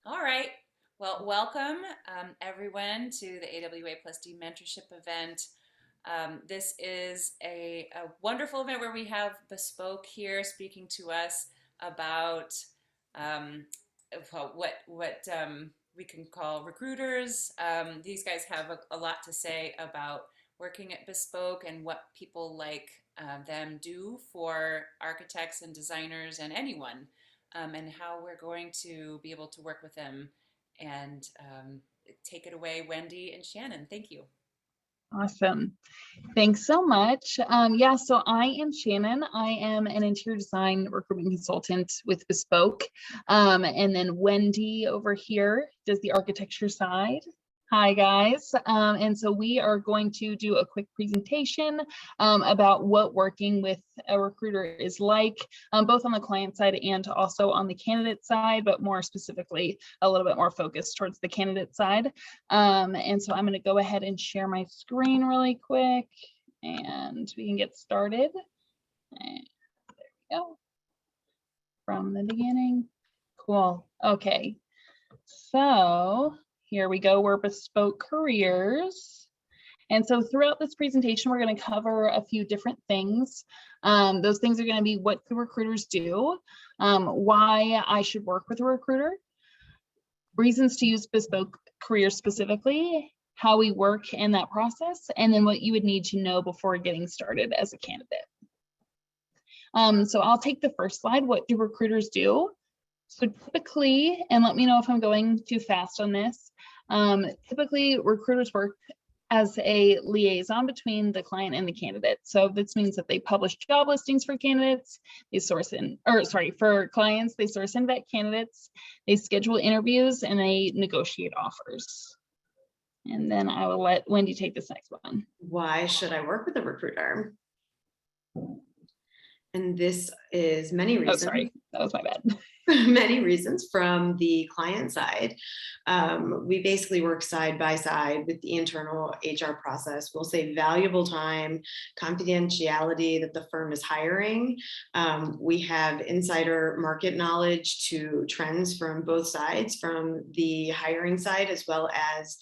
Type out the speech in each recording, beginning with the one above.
All right. Well, welcome everyone to the AWA+D mentorship event. This is a wonderful event where we have Bespoke here speaking to us about um, what we can call recruiters. These guys have a lot to say about working at Bespoke and what people like them do for architects and designers and anyone, and how we're going to be able to work with them. And take it away, Wendy and Shannon. Thank you. Awesome. Thanks so much. Yeah, so I am Shannon. I am an interior design recruitment consultant with Bespoke. And then Wendy over here does the architecture side. Hi, guys. And so we are going to do a quick presentation about what working with a recruiter is like, both on the client side and also on the candidate side, but more specifically, a little bit more focused towards the candidate side. And so I'm going to go ahead and share my screen really quick and we can get started. And there we go. From the beginning. Cool. Okay. So here we go. We're Bespoke Careers. And so throughout this presentation, we're going to cover a few different things. Those things are going to be what the recruiters do, why I should work with a recruiter, reasons to use Bespoke Careers specifically, how we work in that process, and then what you would need to know before getting started as a candidate. So I'll take the first slide. What do recruiters do? So typically, and let me know if I'm going too fast on this, typically recruiters work as a liaison between the client and the candidate. So this means that they publish job listings for candidates, for clients, they source and vet candidates, they schedule interviews, and they negotiate offers. And then I will let Wendy take this next one. Why should I work with a recruiter? And this is many reasons. Oh, sorry, that was my bad. Many reasons from the client side. We basically work side by side with the internal HR process. We'll save valuable time, confidentiality that the firm is hiring. We have insider market knowledge to trends from both sides, from the hiring side as well as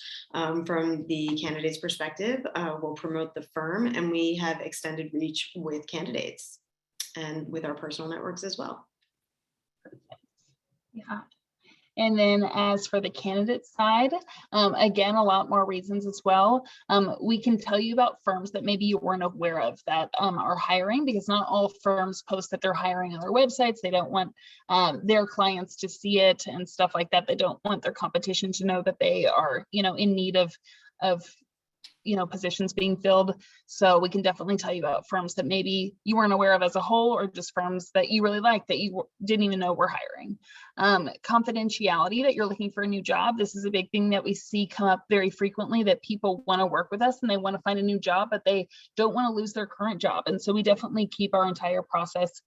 from the candidate's perspective. We'll promote the firm, and we have extended reach with candidates and with our personal networks as well. Yeah. And then as for the candidate side, again, a lot more reasons as well. We can tell you about firms that maybe you weren't aware of that are hiring, because not all firms post that they're hiring on their websites. They don't want their clients to see it and stuff like that. They don't want their competition to know that they are, in need of positions being filled. So we can definitely tell you about firms that maybe you weren't aware of as a whole, or just firms that you really like that you didn't even know were hiring. Confidentiality, that you're looking for a new job. This is a big thing that we see come up very frequently, that people want to work with us and they want to find a new job, but they don't want to lose their current job. And so we definitely keep our entire process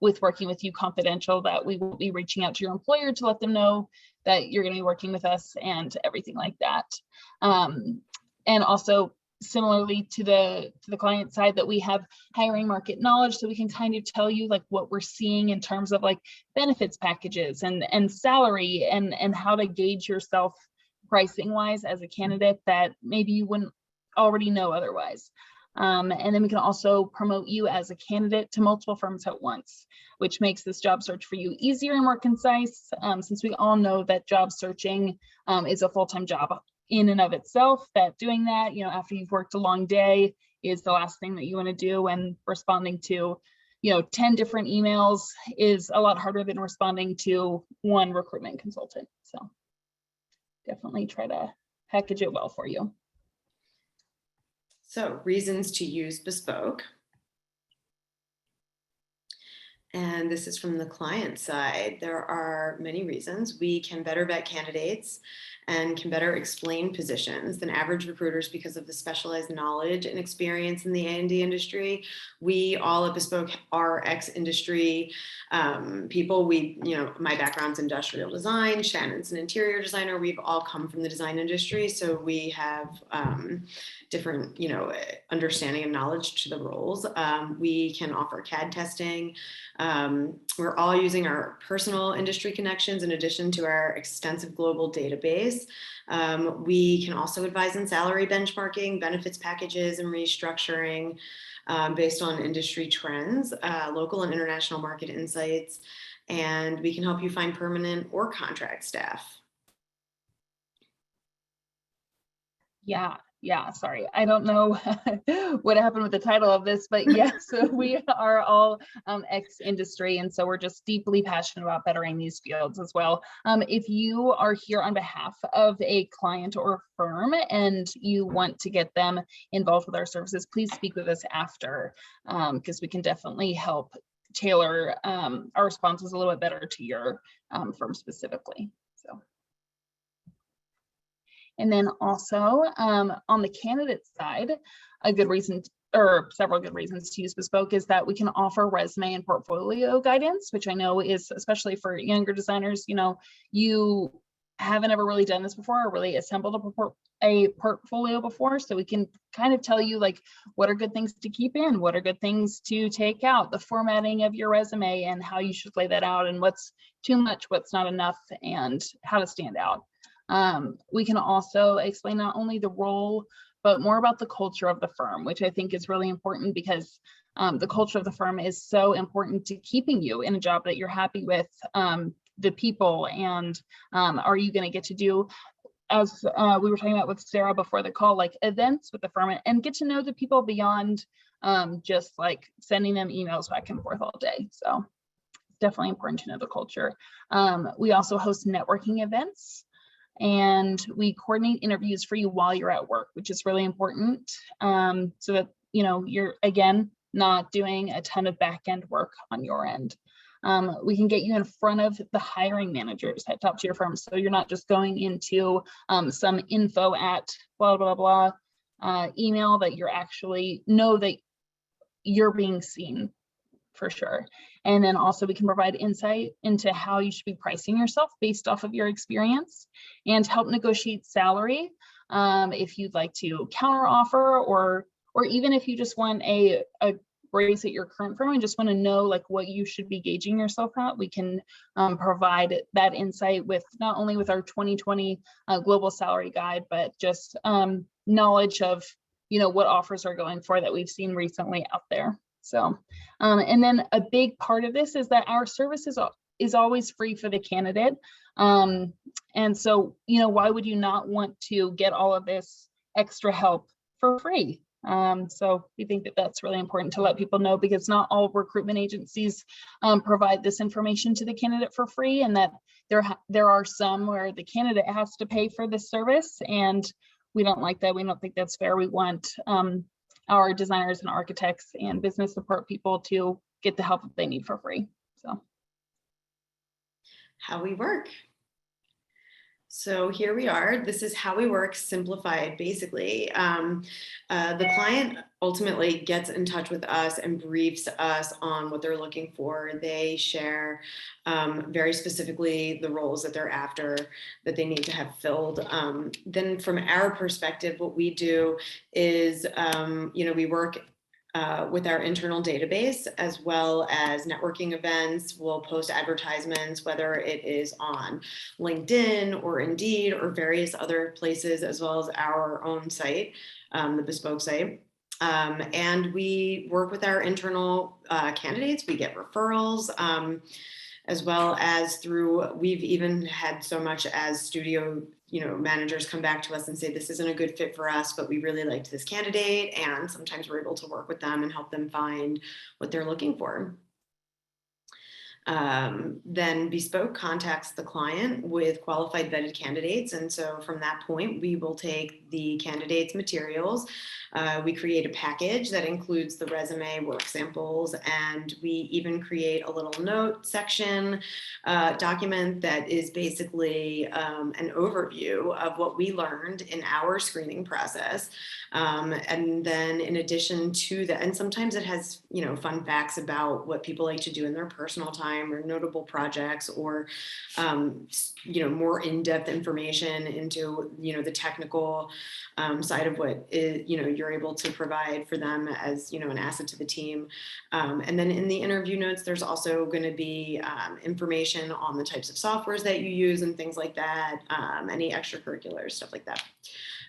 with working with you confidential, that we will be reaching out to your employer to let them know that you're going to be working with us and everything like that. And also similarly to the client side, that we have hiring market knowledge, so we can kind of tell you like what we're seeing in terms of like benefits packages and salary and how to gauge yourself pricing wise as a candidate that maybe you wouldn't already know otherwise. And then we can also promote you as a candidate to multiple firms at once, which makes this job search for you easier and more concise, since we all know that job searching is a full-time job in and of itself, that doing that, after you've worked a long day is the last thing that you want to do, and responding to, 10 different emails is a lot harder than responding to one recruitment consultant. So definitely try to package it well for you. So reasons to use Bespoke. And this is from the client side. There are many reasons. We can better vet candidates and can better explain positions than average recruiters because of the specialized knowledge and experience in the A&D industry. We all at Bespoke are ex-industry people. My background's industrial design, Shannon's an interior designer. We've all come from the design industry, so we have different, understanding and knowledge to the roles. We can offer CAD testing. We're all using our personal industry connections in addition to our extensive global database. We can also advise in salary benchmarking, benefits packages, and restructuring based on industry trends, local and international market insights, and we can help you find permanent or contract staff. Yeah, sorry. I don't know what happened with the title of this, but yes, we are all ex-industry, and so we're just deeply passionate about bettering these fields as well. If you are here on behalf of a client or firm and you want to get them involved with our services, please speak with us after, because we can definitely help tailor our responses a little bit better to your firm specifically. So. And then also on the candidate side, a good reason or several good reasons to use Bespoke is that we can offer resume and portfolio guidance, which I know is especially for younger designers. You know, you haven't ever really done this before or really assembled a portfolio before. So we can kind of tell you like what are good things to keep in, what are good things to take out, the formatting of your resume and how you should lay that out and what's too much, what's not enough, and how to stand out. We can also explain not only the role, but more about the culture of the firm, which I think is really important because the culture of the firm is so important to keeping you in a job that you're happy with, the people, and are you going to get to do, as we were talking about with Sarah before the call, like events with the firm and get to know the people beyond just like sending them emails back and forth all day. So it's definitely important to know the culture. We also host networking events. And we coordinate interviews for you while you're at work, which is really important, so that, you know, you're, again, not doing a ton of back end work on your end. We can get you in front of the hiring managers at top tier firms. So you're not just going into some info at blah, blah, blah email, that you're actually know that you're being seen for sure. And then also we can provide insight into how you should be pricing yourself based off of your experience and help negotiate salary if you'd like to counter offer, or even if you just want a raise at your current firm and just want to know like what you should be gauging yourself at. We can provide that insight with not only with our 2020 global salary guide, but just knowledge of, you know, what offers are going for that we've seen recently out there. So, and then a big part of this is that our service is always free for the candidate. And so, you know, why would you not want to get all of this extra help for free? So we think that that's really important to let people know, because not all recruitment agencies provide this information to the candidate for free, and that there are some where the candidate has to pay for this service, and we don't like that. We don't think that's fair. We want our designers and architects and business support people to get the help that they need for free. So how we work. So here we are. This is how we work simplified, basically. The client ultimately gets in touch with us and briefs us on what they're looking for. They share very specifically the roles that they're after, that they need to have filled. Then from our perspective, what we do is, you know, we work with our internal database, as well as networking events. We'll post advertisements, whether it is on LinkedIn or Indeed or various other places, as well as our own site, the Bespoke site. And we work with our internal candidates. We get referrals, as well as through, we've even had so much as studio, you know, managers come back to us and say, this isn't a good fit for us, but we really liked this candidate. And sometimes we're able to work with them and help them find what they're looking for. Then Bespoke contacts the client with qualified vetted candidates. And so from that point, we will take the candidate's materials. We create a package that includes the resume, work samples, and we even create a little note section document that is basically an overview of what we learned in our screening process. And then in addition to that, and sometimes it has, you know, fun facts about what people like to do in their personal time time or notable projects or, more in-depth information into, the technical side of what is, you're able to provide for them as, an asset to the team. And then in the interview notes, there's also going to be information on the types of softwares that you use and things like that, any extracurriculars, stuff like that.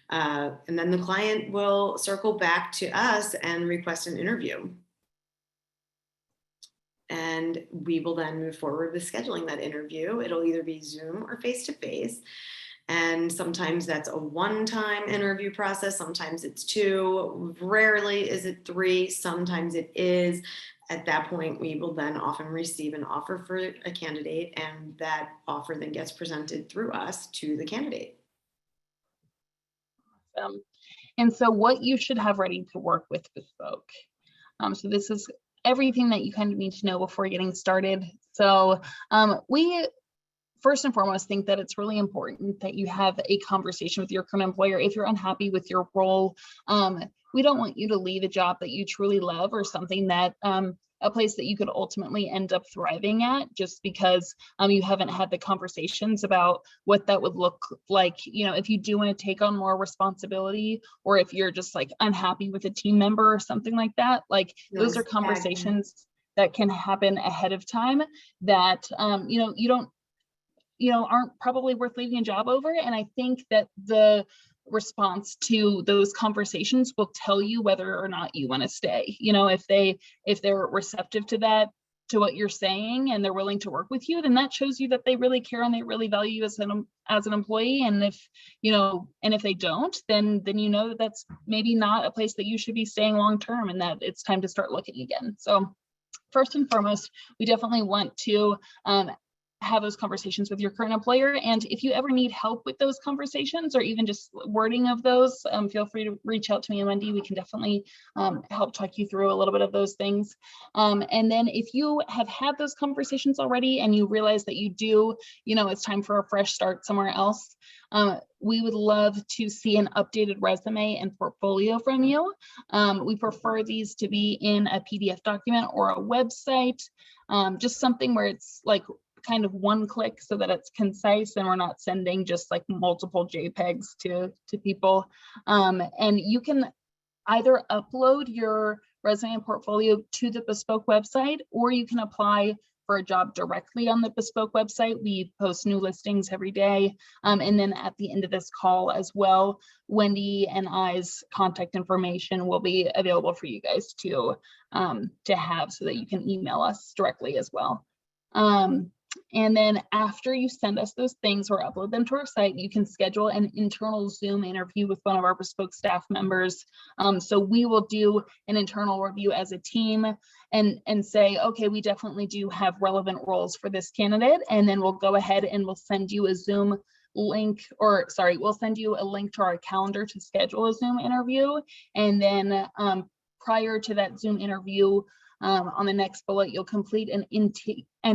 And then the client will circle back to us and request an interview. And we will then move forward with scheduling that interview. It'll either be Zoom or face-to-face. And sometimes that's a one-time interview process. Sometimes it's 2. Rarely is it 3. Sometimes it is. At that point, we will then often receive an offer for a candidate, and that offer then gets presented through us to the candidate. And so what you should have ready to work with Bespoke. So this is everything that you kind of need to know before getting started. So we first and foremost think that it's really important that you have a conversation with your current employer. If you're unhappy with your role, we don't want you to leave a job that you truly love or something that a place that you could ultimately end up thriving at just because you haven't had the conversations about what that would look like, if you do want to take on more responsibility, or if you're just like unhappy with a team member or something like that. Like those are conversations that can happen ahead of time that you don't aren't probably worth leaving a job over. And I think that the response to those conversations will tell you whether or not you want to stay. If they're receptive to that, to what you're saying, and they're willing to work with you, then that shows you that they really care and they really value you as an employee. And if they don't, then that that's maybe not a place that you should be staying long term, and that it's time to start looking again. So first and foremost, we definitely want to have those conversations with your current employer. And if you ever need help with those conversations or even just wording of those, feel free to reach out to me and Wendy. We can definitely help talk you through a little bit of those things. And then if you have had those conversations already and you realize that you do, it's time for a fresh start somewhere else, we would love to see an updated resume and portfolio from you. We prefer these to be in a PDF document or a website, just something where it's like kind of one click so that it's concise and we're not sending just like multiple JPEGs to people. And you can either upload your resume and portfolio to the Bespoke website, or you can apply for a job directly on the Bespoke website. We post new listings every day. And then at the end of this call as well, Wendy and I's contact information will be available for you guys to have so that you can email us directly as well. And then after you send us those things or upload them to our site, you can schedule an internal Zoom interview with one of our Bespoke staff members. So we will do an internal review as a team and say, okay, we definitely do have relevant roles for this candidate. And then we'll go ahead and we'll send you a Zoom link, we'll send you a link to our calendar to schedule a Zoom interview. And then prior to that Zoom interview, on the next bullet, you'll complete an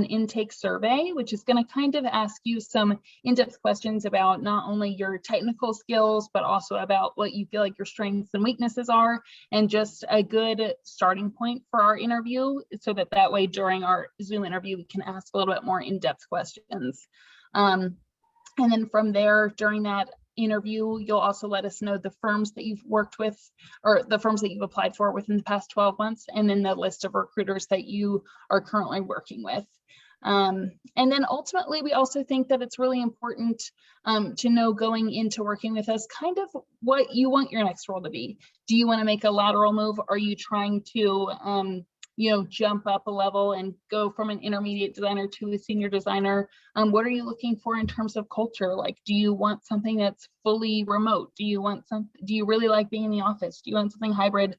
intake survey, which is going to kind of ask you some in-depth questions about not only your technical skills, but also about what you feel like your strengths and weaknesses are, and just a good starting point for our interview, so that way during our Zoom interview, we can ask a little bit more in-depth questions. And then from there, during that interview, you'll also let us know the firms that you've worked with or the firms that you've applied for within the past 12 months, and then the list of recruiters that you are currently working with. And then ultimately, we also think that it's really important to know going into working with us kind of what you want your next role to be. Do you want to make a lateral move? Are you trying to jump up a level and go from an intermediate designer to a senior designer? What are you looking for in terms of culture? Like, do you want something that's fully remote? Do you really like being in the office? Do you want something hybrid?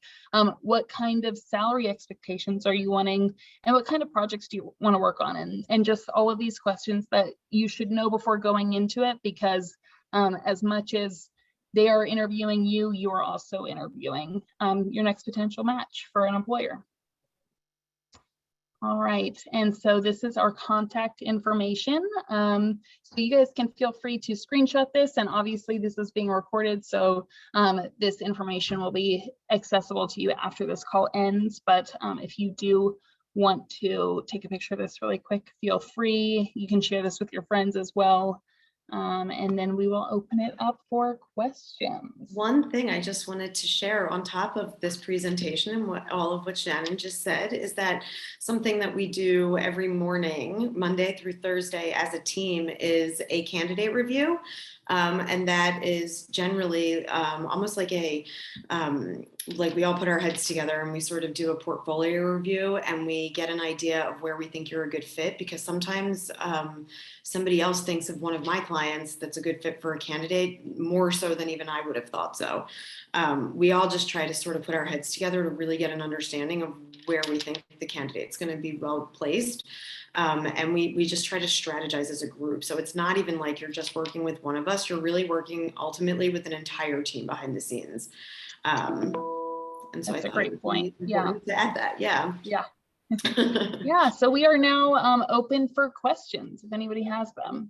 What kind of salary expectations are you wanting? And what kind of projects do you want to work on? And just all of these questions that you should know before going into it, because as much as they are interviewing you, you are also interviewing your next potential match for an employer. All right, and so this is our contact information. So you guys can feel free to screenshot this, and obviously this is being recorded, so this information will be accessible to you after this call ends. But if you do want to take a picture of this really quick, feel free. You can share this with your friends as well. And then we will open it up for questions. One thing I just wanted to share on top of this presentation and all of what Shannon just said is that something that we do every morning, Monday through Thursday as a team, is a candidate review. And that is generally almost like like we all put our heads together and we sort of do a portfolio review and we get an idea of where we think you're a good fit, because sometimes somebody else thinks of one of my clients that's a good fit for a candidate more so than even I would have thought. So we all just try to sort of put our heads together to really get an understanding of where we think the candidate's going to be well placed. And we just try to strategize as a group. So it's not even like you're just working with one of us, you're really working ultimately with an entire team behind the scenes. And so That's I a thought great it would point. be Yeah. important to add that. Yeah. Yeah. Yeah. So we are now open for questions if anybody has them.